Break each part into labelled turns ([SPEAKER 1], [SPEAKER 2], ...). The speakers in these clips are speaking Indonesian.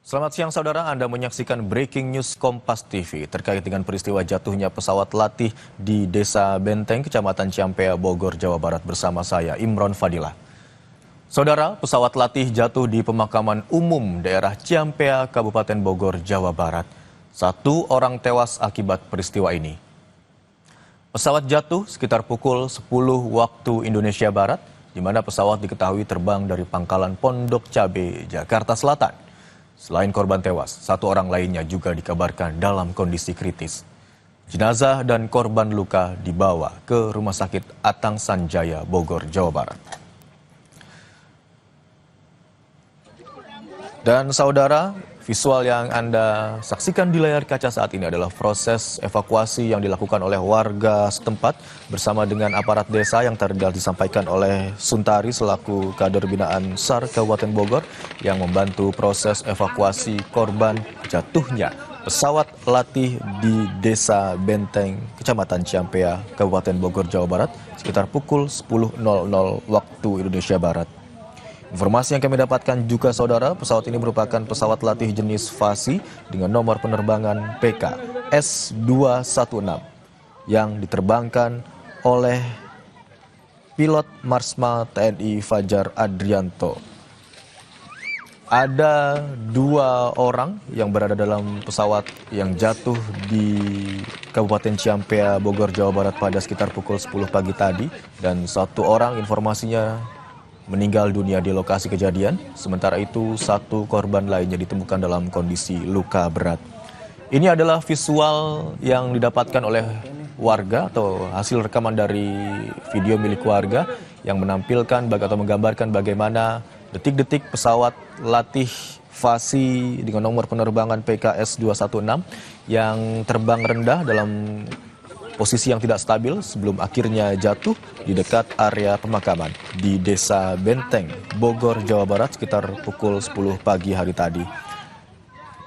[SPEAKER 1] Selamat siang saudara, Anda menyaksikan Breaking News Kompas TV terkait dengan peristiwa jatuhnya pesawat latih di Desa Benteng, Kecamatan Ciampea, Bogor, Jawa Barat bersama saya, Imron Fadilah. Saudara, pesawat latih jatuh di pemakaman umum daerah Ciampea, Kabupaten Bogor, Jawa Barat. 1 orang tewas akibat peristiwa ini. Pesawat jatuh sekitar pukul 10 waktu Indonesia Barat, di mana pesawat diketahui terbang dari Pangkalan Pondok Cabe, Jakarta Selatan. Selain korban tewas, 1 orang lainnya juga dikabarkan dalam kondisi kritis. Jenazah dan korban luka dibawa ke Rumah Sakit Atang Sanjaya, Bogor, Jawa Barat. Dan saudara, visual yang Anda saksikan di layar kaca saat ini adalah proses evakuasi yang dilakukan oleh warga setempat bersama dengan aparat desa yang tadi disampaikan oleh Suntari selaku kader binaan SAR Kabupaten Bogor yang membantu proses evakuasi korban jatuhnya pesawat latih di Desa Benteng, Kecamatan Ciampea, Kabupaten Bogor, Jawa Barat sekitar pukul 10.00 waktu Indonesia Barat. Informasi yang kami dapatkan juga saudara, pesawat ini merupakan pesawat latih jenis Fasi dengan nomor penerbangan PK S216 yang diterbangkan oleh pilot Marsma TNI Fajar Adrianto. Ada 2 orang yang berada dalam pesawat yang jatuh di Kabupaten Ciampea, Bogor, Jawa Barat pada sekitar pukul 10 pagi tadi, dan 1 orang informasinya meninggal dunia di lokasi kejadian, sementara itu 1 korban lainnya ditemukan dalam kondisi luka berat. Ini adalah visual yang didapatkan oleh warga atau hasil rekaman dari video milik warga yang menampilkan atau menggambarkan bagaimana detik-detik pesawat latih Fasi dengan nomor penerbangan PKS 216 yang terbang rendah dalam posisi yang tidak stabil sebelum akhirnya jatuh di dekat area pemakaman di Desa Benteng, Bogor, Jawa Barat sekitar pukul 10 pagi hari tadi.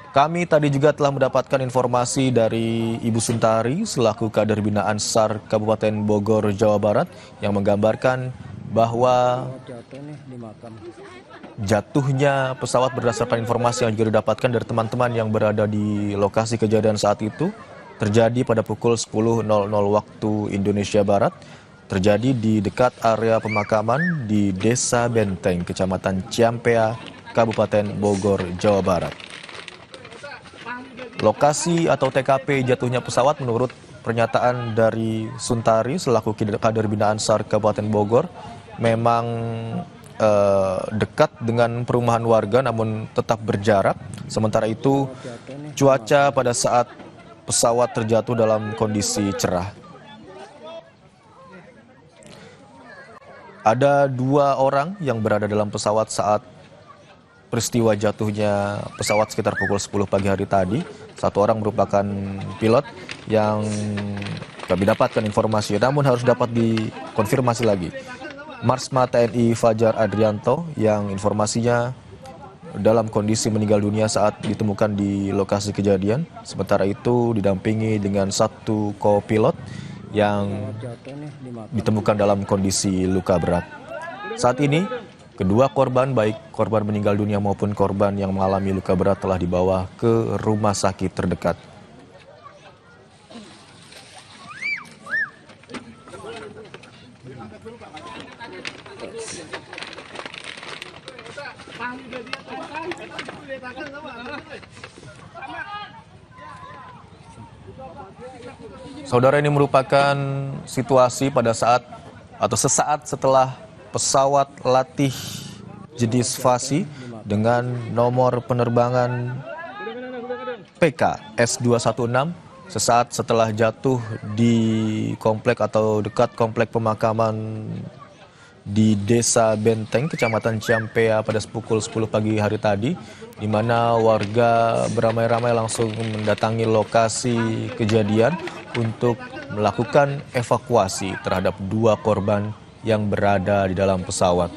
[SPEAKER 1] Kami tadi juga telah mendapatkan informasi dari Ibu Suntari selaku kader binaan SAR Kabupaten Bogor, Jawa Barat yang menggambarkan bahwa jatuhnya pesawat berdasarkan informasi yang juga didapatkan dari teman-teman yang berada di lokasi kejadian saat itu terjadi pada pukul 10.00 waktu Indonesia Barat, terjadi di dekat area pemakaman di Desa Benteng, Kecamatan Ciampea, Kabupaten Bogor, Jawa Barat. Lokasi atau TKP jatuhnya pesawat menurut pernyataan dari Suntari selaku kader binaan SAR Kabupaten Bogor memang dekat dengan perumahan warga namun tetap berjarak. Sementara itu cuaca pada saat pesawat terjatuh dalam kondisi cerah. Ada 2 orang yang berada dalam pesawat saat peristiwa jatuhnya pesawat sekitar pukul 10 pagi hari tadi. 1 orang merupakan pilot yang kami dapatkan informasi, namun harus dapat dikonfirmasi lagi. Marsma TNI Fajar Adrianto yang informasinya dalam kondisi meninggal dunia saat ditemukan di lokasi kejadian. Sementara itu didampingi dengan 1 kopilot yang ditemukan dalam kondisi luka berat. Saat ini kedua korban, baik korban meninggal dunia maupun korban yang mengalami luka berat telah dibawa ke rumah sakit terdekat. Saudara, ini merupakan situasi pada saat atau sesaat setelah pesawat latih jenis Fasi dengan nomor penerbangan PK S216 sesaat setelah jatuh di komplek atau dekat komplek pemakaman di Desa Benteng, Kecamatan Ciampea pada pukul 10 pagi hari tadi, di mana warga beramai-ramai langsung mendatangi lokasi kejadian untuk melakukan evakuasi terhadap 2 korban yang berada di dalam pesawat.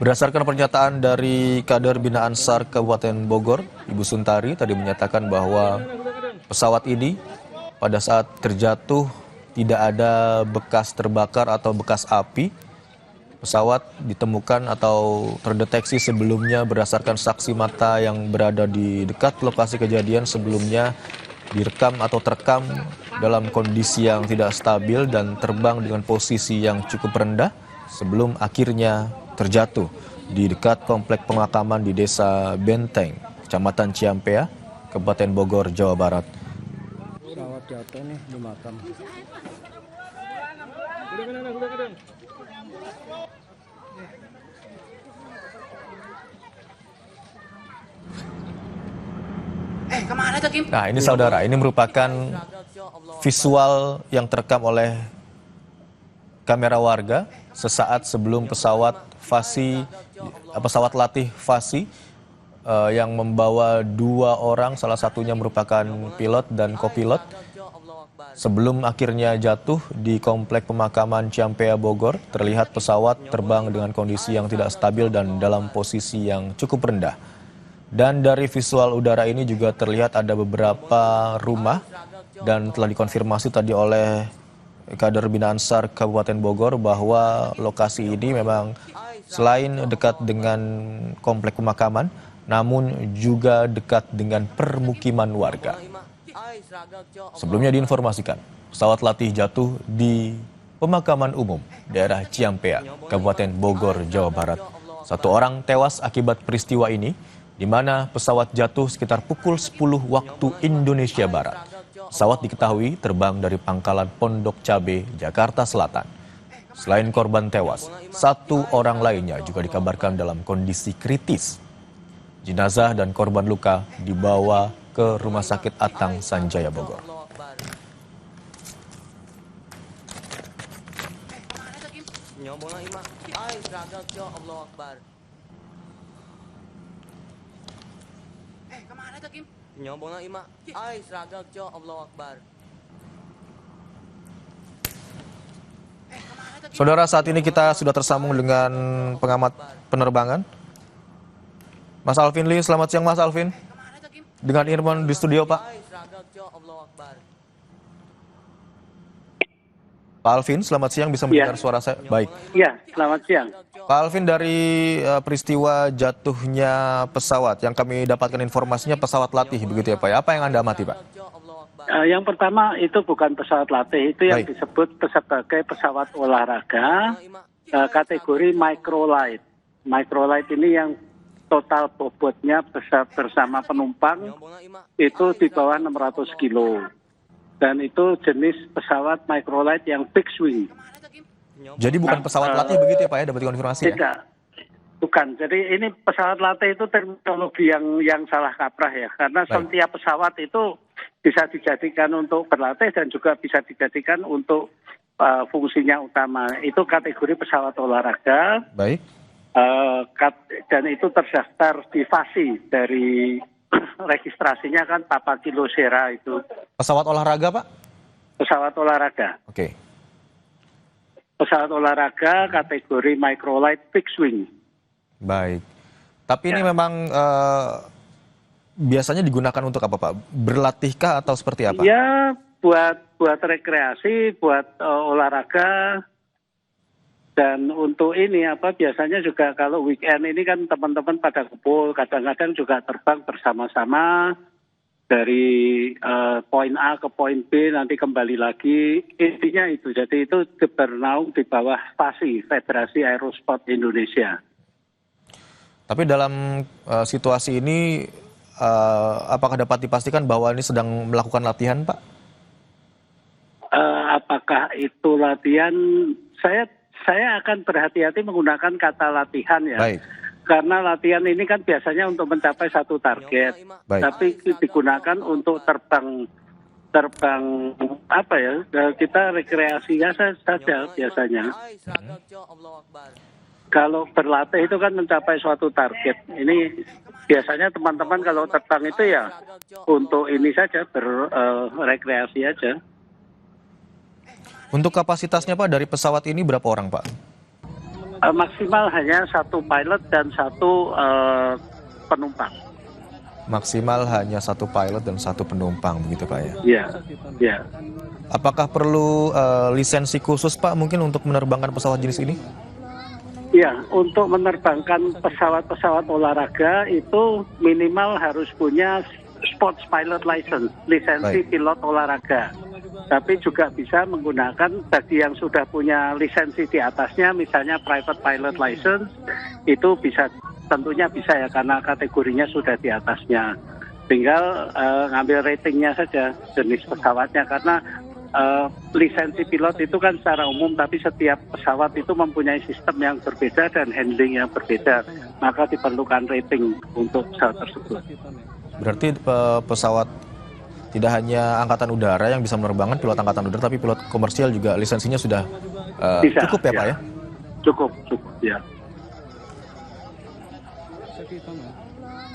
[SPEAKER 1] Berdasarkan pernyataan dari kader binaan SAR Kabupaten Bogor, Ibu Suntari tadi menyatakan bahwa pesawat ini pada saat terjatuh tidak ada bekas terbakar atau bekas api. pesawat ditemukan atau terdeteksi sebelumnya berdasarkan saksi mata yang berada di dekat lokasi kejadian sebelumnya direkam atau terekam dalam kondisi yang tidak stabil dan terbang dengan posisi yang cukup rendah sebelum akhirnya terjatuh di dekat komplek pemakaman di Desa Benteng, Kecamatan Ciampea, Kabupaten Bogor, Jawa Barat.
[SPEAKER 2] Pesawat jatuh nih di makam.
[SPEAKER 1] Nah ini saudara, ini merupakan visual yang terekam oleh kamera warga sesaat sebelum pesawat latih Fasi yang membawa 2 orang, salah satunya merupakan pilot dan kopilot, sebelum akhirnya jatuh di komplek pemakaman Ciampea Bogor. Terlihat pesawat terbang dengan kondisi yang tidak stabil dan dalam posisi yang cukup rendah. Dan dari visual udara ini juga terlihat ada beberapa rumah dan telah dikonfirmasi tadi oleh Kader Bina Ansar Kabupaten Bogor bahwa lokasi ini memang selain dekat dengan komplek pemakaman, namun juga dekat dengan permukiman warga. Sebelumnya diinformasikan, pesawat latih jatuh di pemakaman umum daerah Ciampea, Kabupaten Bogor, Jawa Barat. 1 orang tewas akibat peristiwa ini, di mana pesawat jatuh sekitar pukul 10 waktu Indonesia Barat. Pesawat diketahui terbang dari Pangkalan Pondok Cabe, Jakarta Selatan. Selain korban tewas, 1 orang lainnya juga dikabarkan dalam kondisi kritis. Jenazah dan korban luka dibawa ke Rumah Sakit Atang Sanjaya Bogor. Saudara, saat ini kita sudah tersambung dengan pengamat penerbangan, Mas Alvin Lee. Selamat siang Mas Alvin. Dengan Irman di studio, Pak. Pak Alvin, selamat siang, bisa mendengar suara saya? Baik.
[SPEAKER 3] Ya, selamat siang.
[SPEAKER 1] Pak Alvin, dari peristiwa jatuhnya pesawat, yang kami dapatkan informasinya pesawat latih, begitu ya Pak? Apa yang Anda amati, Pak?
[SPEAKER 3] Yang pertama itu bukan pesawat latih, itu yang disebut sebagai pesawat olahraga kategori microlight. Microlight ini yang total bobotnya bersama penumpang itu di bawah 600 kilo. Dan itu jenis pesawat microlight yang fixed wing.
[SPEAKER 1] Jadi bukan pesawat latih begitu ya Pak ya, dapat konfirmasi ya?
[SPEAKER 3] Tidak, bukan. Jadi ini pesawat latih itu terminologi yang salah kaprah ya. Karena setiap pesawat itu bisa dijadikan untuk berlatih dan juga bisa dijadikan untuk fungsinya utama. Itu kategori pesawat olahraga.
[SPEAKER 1] Baik.
[SPEAKER 3] Dan itu terdaftar di Fasi dari registrasinya kan Papa Kilo Sierra itu.
[SPEAKER 1] Pesawat olahraga Pak?
[SPEAKER 3] Pesawat olahraga.
[SPEAKER 1] Oke.
[SPEAKER 3] Pesawat olahraga kategori microlight fixed wing.
[SPEAKER 1] Baik. Tapi ini memang biasanya digunakan untuk apa Pak? Berlatihkah atau seperti apa?
[SPEAKER 3] Ya, buat rekreasi, buat olahraga. Dan untuk ini biasanya juga kalau weekend ini kan teman-teman pada kumpul, kadang-kadang juga terbang bersama-sama dari poin A ke poin B, nanti kembali lagi. Intinya itu, jadi itu bernaung di bawah FASI, Federasi Aerosport Indonesia. Tapi dalam situasi ini, apakah dapat dipastikan bahwa ini sedang melakukan latihan, Pak? Apakah itu latihan? Saya akan berhati-hati menggunakan kata latihan ya. Baik. Karena latihan ini kan biasanya untuk mencapai satu target. Baik. Tapi digunakan untuk terbang kita rekreasinya saja biasanya. Kalau berlatih itu kan mencapai suatu target. Ini biasanya teman-teman kalau terbang itu ya untuk ini saja, berrekreasi aja. Untuk kapasitasnya Pak dari pesawat ini berapa orang Pak? Maksimal hanya 1 pilot dan 1 penumpang. Maksimal hanya 1 pilot dan 1 penumpang begitu Pak ya? Iya. Ya. Apakah perlu lisensi khusus Pak mungkin untuk menerbangkan pesawat jenis ini? Ya, untuk menerbangkan pesawat-pesawat olahraga itu minimal harus punya sports pilot license, lisensi
[SPEAKER 1] Baik.
[SPEAKER 3] pilot olahraga. Tapi juga bisa menggunakan bagi yang sudah punya lisensi di atasnya, misalnya private pilot license, itu bisa, tentunya bisa ya karena kategorinya sudah di atasnya. Tinggal ngambil ratingnya saja jenis pesawatnya, karena lisensi pilot itu kan secara umum, tapi setiap pesawat itu mempunyai sistem yang berbeda dan handling yang berbeda, maka diperlukan rating untuk pesawat tersebut.
[SPEAKER 1] Berarti pesawat tidak hanya angkatan udara yang bisa menerbangkan, pilot angkatan udara, tapi pilot komersial juga lisensinya sudah
[SPEAKER 3] Bisa,
[SPEAKER 1] cukup ya Pak ya?
[SPEAKER 3] Cukup ya.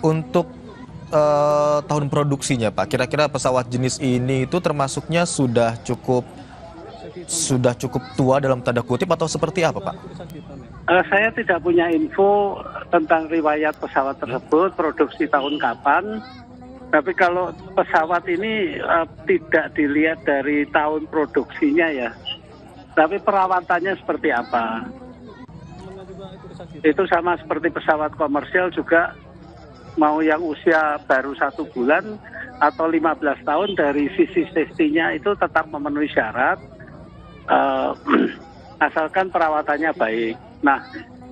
[SPEAKER 1] Untuk tahun produksinya Pak, kira-kira pesawat jenis ini itu termasuknya sudah cukup tua dalam tanda kutip atau seperti apa Pak?
[SPEAKER 3] Saya tidak punya info tentang riwayat pesawat tersebut, produksi tahun kapan. Tapi kalau pesawat ini tidak dilihat dari tahun produksinya ya, tapi perawatannya seperti apa. Itu sama seperti pesawat komersial juga, mau yang usia baru 1 bulan atau 15 tahun, dari sisi safety-nya itu tetap memenuhi syarat, asalkan perawatannya baik. Nah,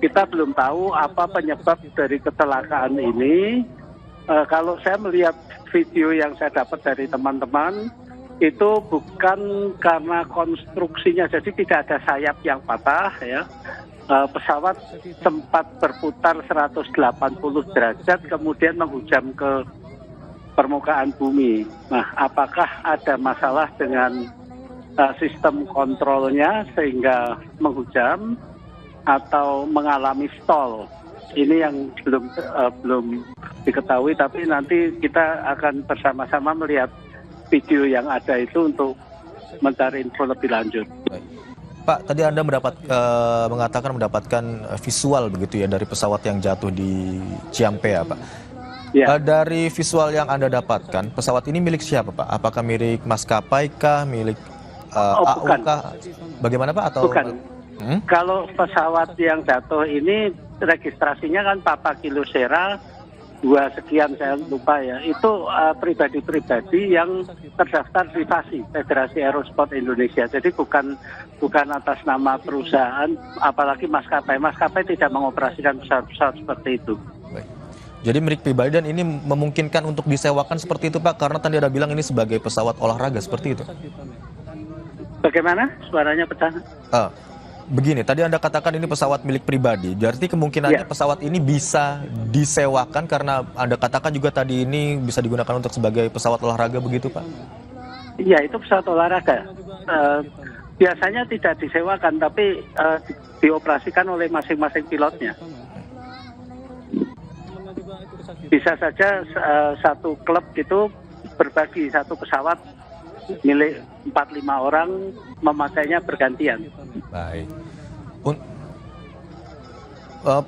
[SPEAKER 3] kita belum tahu apa penyebab dari kecelakaan ini. Kalau saya melihat video yang saya dapat dari teman-teman, itu bukan karena konstruksinya, jadi tidak ada sayap yang patah ya. Pesawat sempat berputar 180 derajat kemudian menghujam ke permukaan bumi. Nah, apakah ada masalah dengan sistem kontrolnya sehingga menghujam atau mengalami stall? Ini yang belum diketahui, tapi nanti kita akan bersama-sama melihat video yang ada itu untuk mencari info lebih lanjut.
[SPEAKER 1] Baik. Pak, tadi Anda mendapatkan visual begitu ya dari pesawat yang jatuh di Ciampea, Pak.
[SPEAKER 3] Ya.
[SPEAKER 1] Dari visual yang Anda dapatkan, pesawat ini milik siapa, Pak? Apakah milik maskapai kah, milik AU
[SPEAKER 3] bukan.
[SPEAKER 1] kah? Bagaimana, Pak? Atau
[SPEAKER 3] Bukan. Kalau pesawat yang jatuh ini registrasinya kan Papa Kilo Sierra 2 sekian, saya lupa ya. Itu pribadi-pribadi yang terdaftar di FASI, Federasi Aerosport Indonesia. Jadi bukan atas nama perusahaan, apalagi maskapai. Maskapai tidak mengoperasikan pesawat-pesawat seperti itu.
[SPEAKER 1] Baik. Jadi milik pribadi dan ini memungkinkan untuk disewakan seperti itu, Pak? Karena tadi Anda bilang ini sebagai pesawat olahraga, seperti itu.
[SPEAKER 3] Bagaimana? Suaranya pecah.
[SPEAKER 1] Begini, tadi Anda katakan ini pesawat milik pribadi. Berarti kemungkinannya pesawat ini bisa disewakan karena Anda katakan juga tadi ini bisa digunakan untuk sebagai pesawat olahraga, begitu Pak?
[SPEAKER 3] Iya, itu pesawat olahraga. Biasanya tidak disewakan, tapi dioperasikan oleh masing-masing pilotnya. Bisa saja satu klub itu berbagi satu pesawat milik 4-5 orang, memakainya bergantian.
[SPEAKER 1] Baik.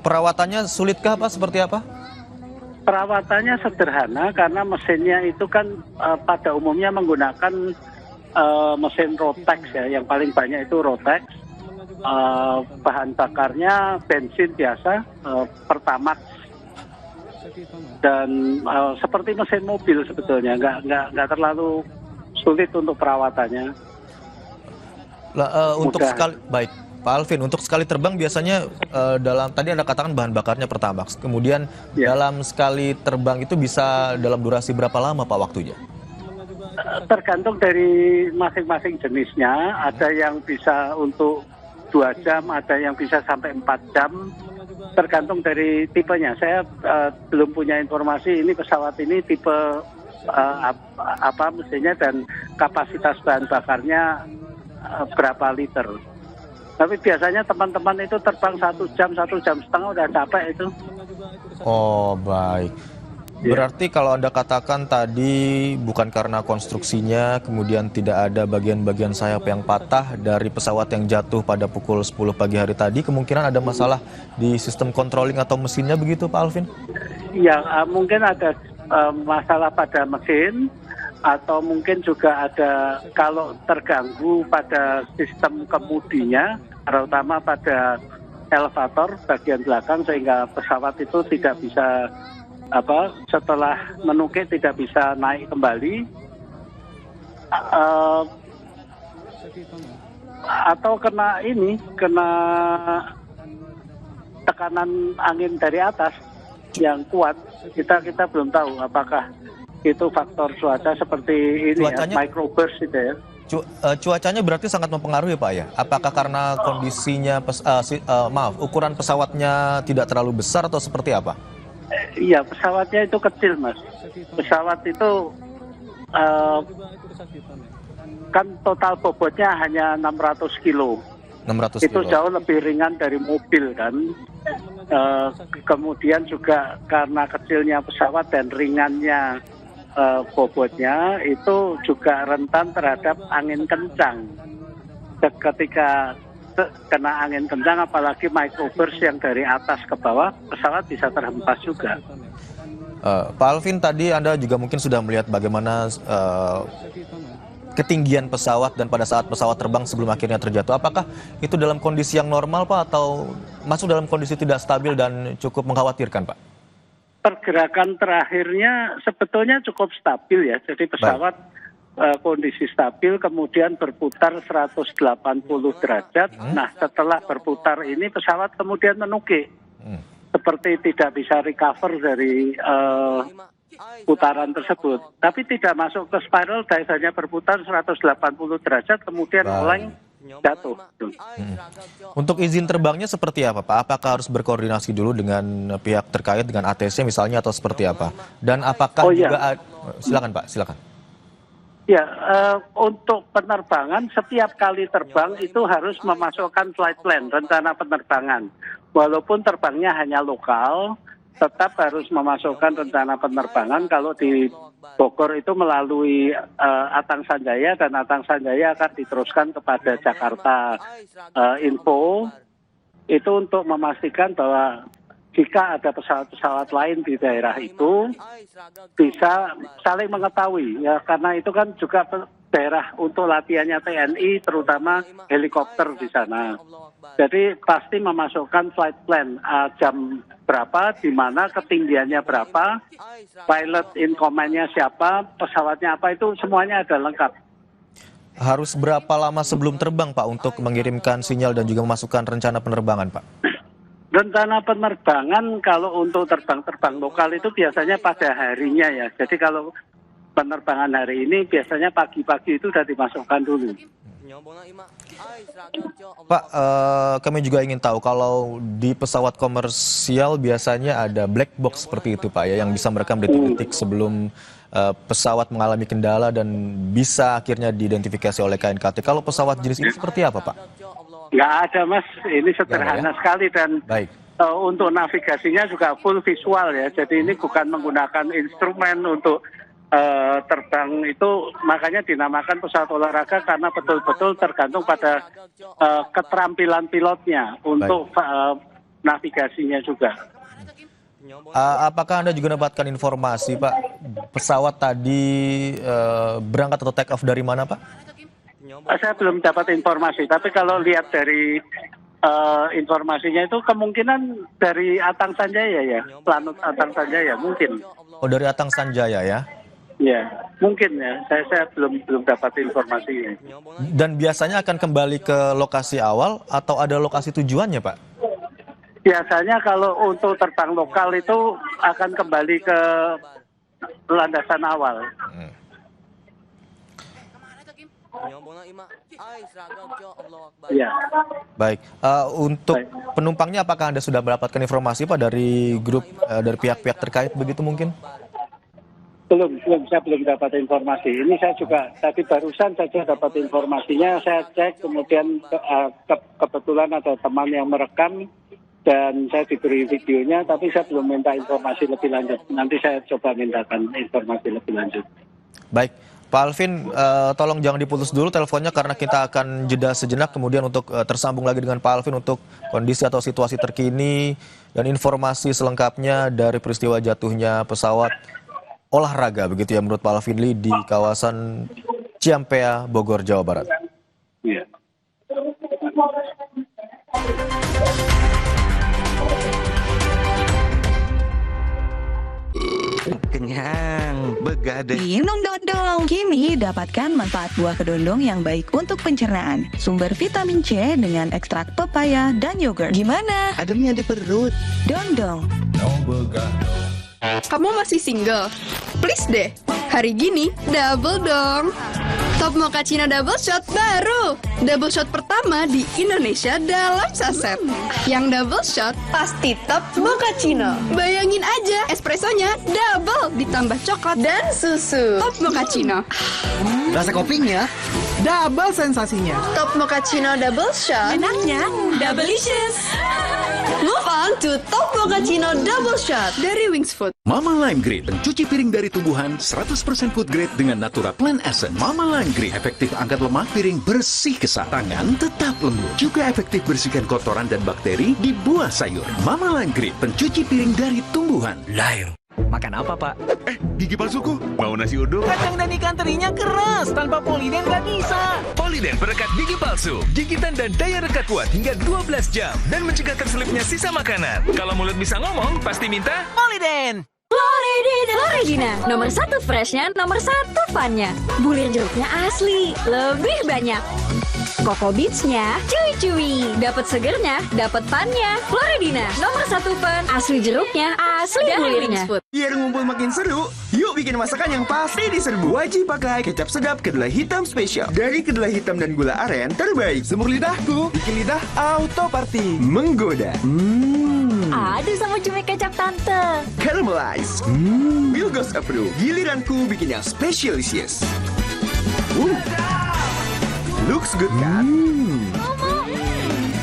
[SPEAKER 1] Perawatannya sulitkah Pak? Seperti apa?
[SPEAKER 3] Perawatannya sederhana karena mesinnya itu kan pada umumnya menggunakan mesin Rotax ya, yang paling banyak itu Rotax. Bahan bakarnya bensin biasa, Pertamax, dan seperti mesin mobil sebetulnya, nggak terlalu sulit untuk perawatannya.
[SPEAKER 1] Untuk sekali, baik Pak Alvin, untuk sekali terbang biasanya dalam, tadi Anda katakan bahan bakarnya Pertamax, kemudian dalam sekali terbang itu bisa dalam durasi berapa lama Pak waktunya?
[SPEAKER 3] Tergantung dari masing-masing jenisnya, ada yang bisa untuk 2 jam, ada yang bisa sampai 4 jam, tergantung dari tipenya. Saya belum punya informasi ini pesawat ini tipe apa mestinya dan kapasitas bahan bakarnya berapa liter. Tapi biasanya teman-teman itu terbang 1 jam, 1 jam setengah udah capek itu.
[SPEAKER 1] Oh baik. Berarti kalau Anda katakan tadi bukan karena konstruksinya, kemudian tidak ada bagian-bagian sayap yang patah dari pesawat yang jatuh pada pukul 10 pagi hari tadi, kemungkinan ada masalah di sistem controlling atau mesinnya, begitu Pak Alvin?
[SPEAKER 3] Ya, mungkin ada masalah pada mesin, atau mungkin juga ada kalau terganggu pada sistem kemudinya, terutama pada elevator bagian belakang sehingga pesawat itu tidak bisa setelah menukik tidak bisa naik kembali. Atau kena tekanan angin dari atas yang kuat. Kita belum tahu apakah itu faktor cuaca seperti ini
[SPEAKER 1] Cuacanya-
[SPEAKER 3] microburst itu ya.
[SPEAKER 1] Cuacanya berarti sangat mempengaruhi Pak ya? Apakah karena kondisinya, ukuran pesawatnya tidak terlalu besar atau seperti apa?
[SPEAKER 3] Iya, pesawatnya itu kecil Mas. Pesawat itu kan total bobotnya hanya 600 kilo.
[SPEAKER 1] 600
[SPEAKER 3] Itu
[SPEAKER 1] kilo.
[SPEAKER 3] jauh lebih ringan dari mobil kan. Kemudian juga karena kecilnya pesawat dan ringannya bobotnya itu juga rentan terhadap angin kencang. Ketika kena angin kencang apalagi microburst yang dari atas ke bawah, pesawat bisa terhempas juga.
[SPEAKER 1] Pak Alvin, tadi Anda juga mungkin sudah melihat bagaimana ketinggian pesawat dan pada saat pesawat terbang sebelum akhirnya terjatuh. Apakah itu dalam kondisi yang normal Pak atau masuk dalam kondisi tidak stabil dan cukup mengkhawatirkan Pak?
[SPEAKER 3] Pergerakan terakhirnya sebetulnya cukup stabil ya. Jadi pesawat kondisi stabil kemudian berputar 180 derajat. Nah setelah berputar ini pesawat kemudian menukik. Seperti tidak bisa recover dari putaran tersebut. Tapi tidak masuk ke spiral dive, hanya berputar 180 derajat kemudian oleng jatuh.
[SPEAKER 1] Untuk izin terbangnya seperti apa Pak? Apakah harus berkoordinasi dulu dengan pihak terkait dengan ATC misalnya atau seperti apa? Dan apakah silakan Pak, silakan.
[SPEAKER 3] Ya, untuk penerbangan setiap kali terbang itu harus memasukkan flight plan, rencana penerbangan. Walaupun terbangnya hanya lokal, tetap harus memasukkan rencana penerbangan. Kalau di Bogor itu melalui Atang Sanjaya dan Atang Sanjaya akan diteruskan kepada Jakarta Info. Itu untuk memastikan bahwa jika ada pesawat-pesawat lain di daerah itu bisa saling mengetahui ya, karena itu kan juga daerah untuk latihannya TNI terutama helikopter di sana. Jadi pasti memasukkan flight plan jam berapa, di mana, ketinggiannya berapa, pilot in command-nya siapa, pesawatnya apa, itu semuanya ada lengkap.
[SPEAKER 1] Harus berapa lama sebelum terbang Pak untuk mengirimkan sinyal dan juga memasukkan rencana penerbangan Pak?
[SPEAKER 3] Rencana penerbangan kalau untuk terbang-terbang lokal itu biasanya pada harinya ya. Jadi kalau penerbangan hari ini biasanya pagi-pagi itu sudah dimasukkan dulu.
[SPEAKER 1] Pak, kami juga ingin tahu kalau di pesawat komersial biasanya ada black box seperti itu Pak ya, yang bisa merekam detik-detik sebelum pesawat mengalami kendala dan bisa akhirnya diidentifikasi oleh KNKT. Kalau pesawat jenis ini seperti apa Pak?
[SPEAKER 3] Nggak ada Mas, ini sederhana sekali dan untuk navigasinya juga full visual ya. Jadi ini bukan menggunakan instrumen untuk terbang, itu makanya dinamakan pesawat olahraga karena betul-betul tergantung pada keterampilan pilotnya untuk navigasinya juga.
[SPEAKER 1] Apakah Anda juga mendapatkan informasi Pak, pesawat tadi berangkat atau take off dari mana Pak?
[SPEAKER 3] Saya belum dapat informasi, tapi kalau lihat dari informasinya itu kemungkinan dari Atang Sanjaya ya, Lanut Atang Sanjaya mungkin.
[SPEAKER 1] Oh, dari Atang Sanjaya ya?
[SPEAKER 3] Ya, mungkin ya. Saya belum dapat informasinya.
[SPEAKER 1] Dan biasanya akan kembali ke lokasi awal atau ada lokasi tujuannya Pak?
[SPEAKER 3] Biasanya kalau untuk terbang lokal itu akan kembali ke landasan awal. Ya.
[SPEAKER 1] Baik, untuk penumpangnya apakah Anda sudah mendapatkan informasi Pak dari grup dari pihak-pihak terkait begitu mungkin?
[SPEAKER 3] Belum, saya belum dapat informasi. Ini saya juga tadi barusan saja dapat informasinya, saya cek kemudian kebetulan ada teman yang merekam dan saya diberi videonya, tapi saya belum minta informasi lebih lanjut. Nanti saya coba mintakan informasi lebih lanjut.
[SPEAKER 1] Baik, Pak Alvin, tolong jangan diputus dulu teleponnya karena kita akan jeda sejenak kemudian untuk tersambung lagi dengan Pak Alvin untuk kondisi atau situasi terkini dan informasi selengkapnya dari peristiwa jatuhnya pesawat olahraga begitu ya menurut Pak Alvin Lee di kawasan Ciampea, Bogor, Jawa Barat.
[SPEAKER 3] Iya.
[SPEAKER 4] Kenyang, begadang.
[SPEAKER 5] Minum dodong. Kini dapatkan manfaat buah kedondong yang baik untuk pencernaan. Sumber vitamin C dengan ekstrak pepaya dan yogurt. Gimana?
[SPEAKER 4] Ademnya di perut.
[SPEAKER 5] Dondong.
[SPEAKER 6] Kamu masih single? Please deh, hari gini double dong. Top Mochaccino Double Shot baru. Double shot pertama di Indonesia dalam saset. Yang double shot pasti Top Mochaccino. Bayangin aja, espressonya double ditambah coklat dan susu. Top Mochaccino.
[SPEAKER 7] Rasa kopinya double sensasinya.
[SPEAKER 6] Top Mochaccino Double Shot.
[SPEAKER 5] Enaknya, double-licious.
[SPEAKER 6] Move on to Top Mochaccino Double Shot dari Wings Food.
[SPEAKER 8] Mama Lime Green, pencuci piring dari tumbuhan 100% food grade dengan Natura Plant Essence. Mama Lime Green, efektif angkat lemak, piring bersih kesat, tangan tetap lembut. Juga efektif bersihkan kotoran dan bakteri di buah sayur. Mama Lime Green, pencuci piring dari tumbuhan.
[SPEAKER 4] Lime.
[SPEAKER 9] Makan apa, Pak?
[SPEAKER 8] Gigi palsuku, mau nasi uduk?
[SPEAKER 9] Kacang dan ikan terinya keras, tanpa Poliden nggak bisa.
[SPEAKER 10] Poliden perekat gigi palsu, gigitan dan daya rekat kuat hingga 12 jam dan mencegah terselipnya sisa makanan. Kalau mulut bisa ngomong, pasti minta
[SPEAKER 9] Poliden.
[SPEAKER 11] Floridina, nomor 1 freshnya, nomor 1 funnya. Bulir jeruknya asli, lebih banyak. Coco Beats-nya cuy-cuy, dapat segernya, dapat funnya. Floridina, nomor 1 fun, asli jeruknya, asli bulirnya.
[SPEAKER 7] Biar ngumpul makin seru, yuk bikin masakan yang pasti diserbu. Wajib pakai kecap sedap kedelai hitam spesial. Dari kedelai hitam dan gula aren terbaik. Semur lidahku, bikin lidah auto party. Menggoda.
[SPEAKER 11] Aduh sama cumi kecap tante.
[SPEAKER 7] Caramelize. Wilgos approve. Giliranku bikin yang specialisius. Looks good kan?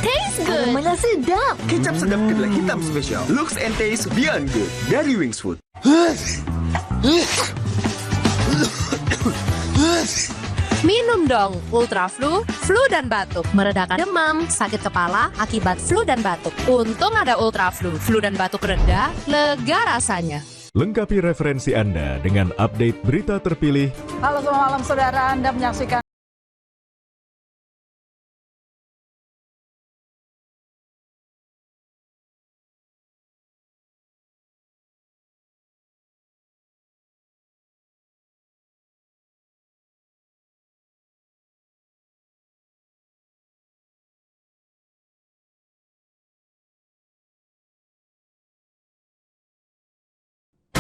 [SPEAKER 11] Taste good. Aromanya sedap.
[SPEAKER 7] Kecap sedap kedelai hitam spesial. Looks and taste beyond good. Dari Wings Food.
[SPEAKER 12] Minum dong Ultra Flu, flu dan batuk, meredakan demam, sakit kepala akibat flu dan batuk. Untung ada Ultra Flu, flu dan batuk reda, lega rasanya.
[SPEAKER 13] Lengkapi referensi Anda dengan update berita terpilih.
[SPEAKER 12] Halo selamat malam saudara, Anda menyaksikan